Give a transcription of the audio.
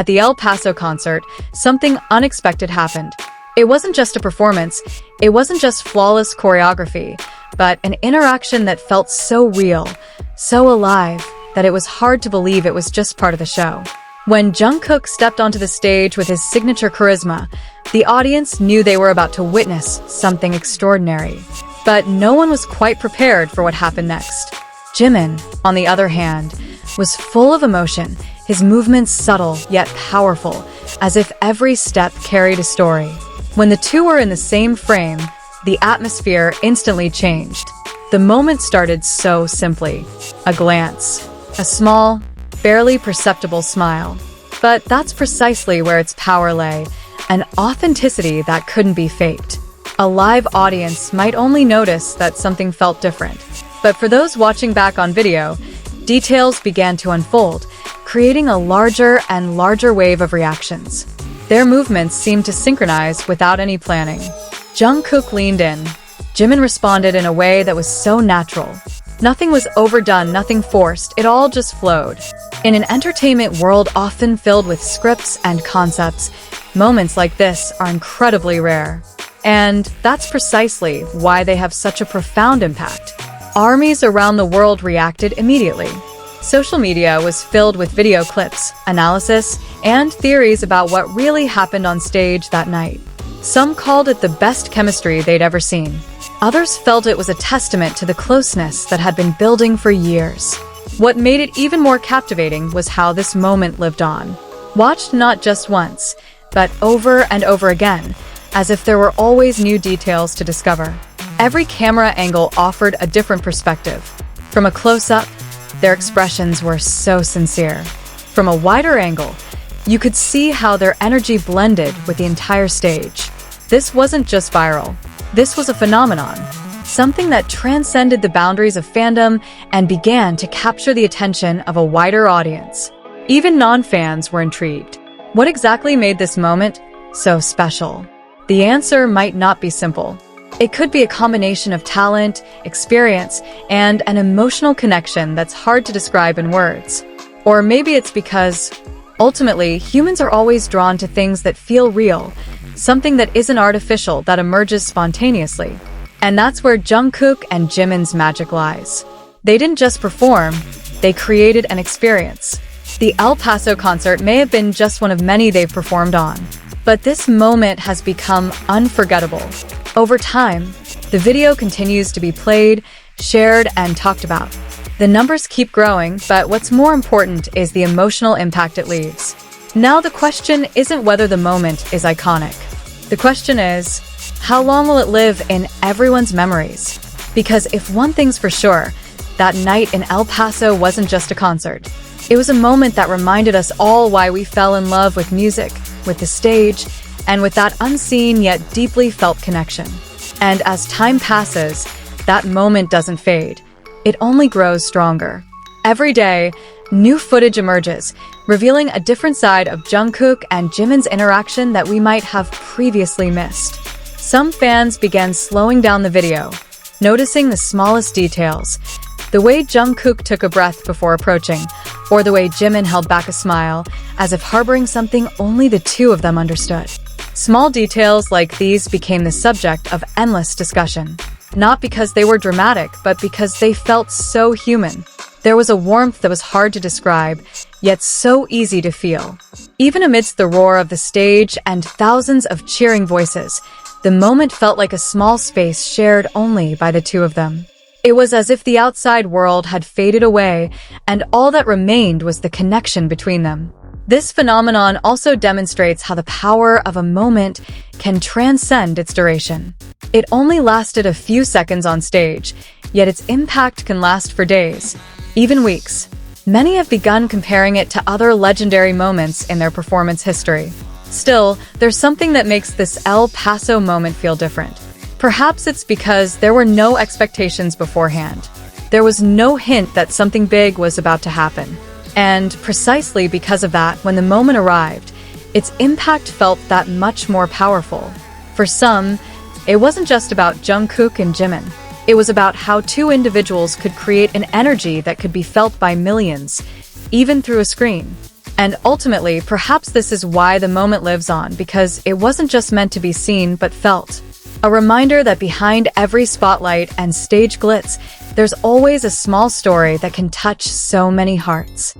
At the El Paso concert, something unexpected happened. It wasn't just a performance, it wasn't just flawless choreography, but an interaction that felt so real, so alive, that it was hard to believe it was just part of the show. When Jungkook stepped onto the stage with his signature charisma, the audience knew they were about to witness something extraordinary. But no one was quite prepared for what happened next. Jimin, on the other hand, was full of emotion, his movements subtle yet powerful, as if every step carried a story. When the two were in the same frame, the atmosphere instantly changed. The moment started so simply. A glance. A small, barely perceptible smile. But that's precisely where its power lay, an authenticity that couldn't be faked. A live audience might only notice that something felt different. But for those watching back on video, details began to unfold, creating a larger and larger wave of reactions. Their movements seemed to synchronize without any planning. Jungkook leaned in. Jimin responded in a way that was so natural. Nothing was overdone, nothing forced, it all just flowed. In an entertainment world often filled with scripts and concepts, moments like this are incredibly rare. And that's precisely why they have such a profound impact. Armies around the world reacted immediately. Social media was filled with video clips, analysis, and theories about what really happened on stage that night. Some called it the best chemistry they'd ever seen. Others felt it was a testament to the closeness that had been building for years. What made it even more captivating was how this moment lived on. Watched not just once, but over and over again, as if there were always new details to discover. Every camera angle offered a different perspective. From a close-up, their expressions were so sincere. From a wider angle, you could see how their energy blended with the entire stage. This wasn't just viral. This was a phenomenon, something that transcended the boundaries of fandom and began to capture the attention of a wider audience. Even non-fans were intrigued. What exactly made this moment so special? The answer might not be simple. It could be a combination of talent, experience, and an emotional connection that's hard to describe in words. Or maybe it's because, ultimately, humans are always drawn to things that feel real, something that isn't artificial, that emerges spontaneously. And that's where Jungkook and Jimin's magic lies. They didn't just perform, they created an experience. The El Paso concert may have been just one of many they've performed on, but this moment has become unforgettable. Over time, the video continues to be played, shared, and talked about. The numbers keep growing, but what's more important is the emotional impact it leaves. Now the question isn't whether the moment is iconic. The question is, how long will it live in everyone's memories? Because if one thing's for sure, that night in El Paso wasn't just a concert. It was a moment that reminded us all why we fell in love with music, with the stage, and with that unseen yet deeply felt connection. And as time passes, that moment doesn't fade. It only grows stronger. Every day, new footage emerges, revealing a different side of Jungkook and Jimin's interaction that we might have previously missed. Some fans began slowing down the video, noticing the smallest details. The way Jungkook took a breath before approaching, or the way Jimin held back a smile, as if harboring something only the two of them understood. Small details like these became the subject of endless discussion. Not because they were dramatic, but because they felt so human. There was a warmth that was hard to describe, yet so easy to feel. Even amidst the roar of the stage and thousands of cheering voices, the moment felt like a small space shared only by the two of them. It was as if the outside world had faded away, and all that remained was the connection between them. This phenomenon also demonstrates how the power of a moment can transcend its duration. It only lasted a few seconds on stage, yet its impact can last for days, even weeks. Many have begun comparing it to other legendary moments in their performance history. Still, there's something that makes this El Paso moment feel different. Perhaps it's because there were no expectations beforehand. There was no hint that something big was about to happen. And precisely because of that, when the moment arrived, its impact felt that much more powerful. For some, it wasn't just about Jungkook and Jimin. It was about how two individuals could create an energy that could be felt by millions, even through a screen. And ultimately, perhaps this is why the moment lives on, because it wasn't just meant to be seen but felt. A reminder that behind every spotlight and stage glitz, there's always a small story that can touch so many hearts.